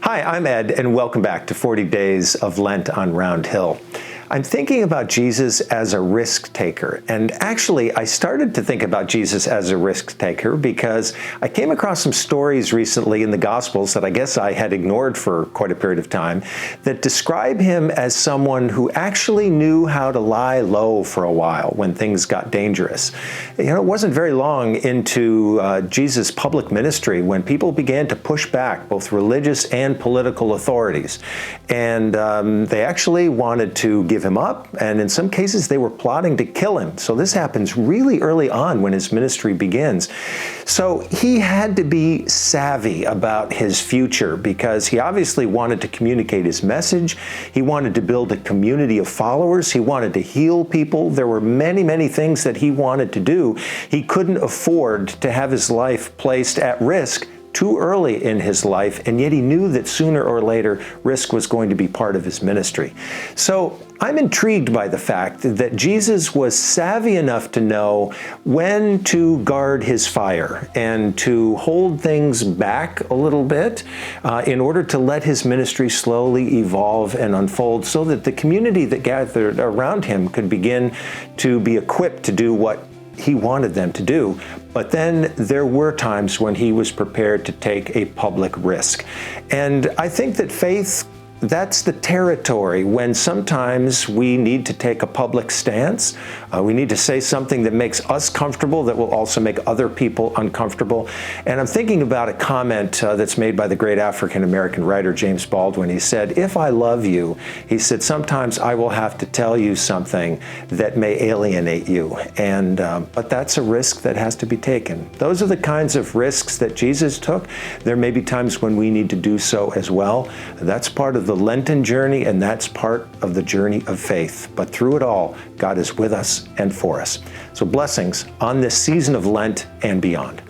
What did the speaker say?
Hi, I'm Ed, and welcome back to 40 Days of Lent on Round Hill. I'm thinking about Jesus as a risk taker, and actually I started to think about Jesus as a risk taker because I came across some stories recently in the Gospels that I guess I had ignored for quite a period of time that describe him as someone who actually knew how to lie low for a while when things got dangerous. It wasn't very long into Jesus' public ministry when people began to push back both religious and political authorities, and they actually wanted to give him up, and in some cases they were plotting to kill him. So this happens really early on when his ministry begins. So he had to be savvy about his future because he obviously wanted to communicate his message. He wanted to build a community of followers. He wanted to heal people. There were many, many things that he wanted to do. He couldn't afford to have his life placed at risk too early in his life, and yet he knew that sooner or later risk was going to be part of his ministry. So I'm intrigued by the fact that Jesus was savvy enough to know when to guard his fire and to hold things back a little bit in order to let his ministry slowly evolve and unfold so that the community that gathered around him could begin to be equipped to do what he wanted them to do. But then there were times when he was prepared to take a public risk. And I think that faith, that's the territory when sometimes we need to take a public stance. We need to say something that makes us comfortable that will also make other people uncomfortable. And I'm thinking about a comment that's made by the great African-American writer James Baldwin. He said, "If I love you," he said, "sometimes I will have to tell you something that may alienate you." And but that's a risk that has to be taken. Those are the kinds of risks that Jesus took. There may be times when we need to do so as well. That's part of the Lenten journey, and that's part of the journey of faith. But through it all, God is with us and for us. So blessings on this season of Lent and beyond.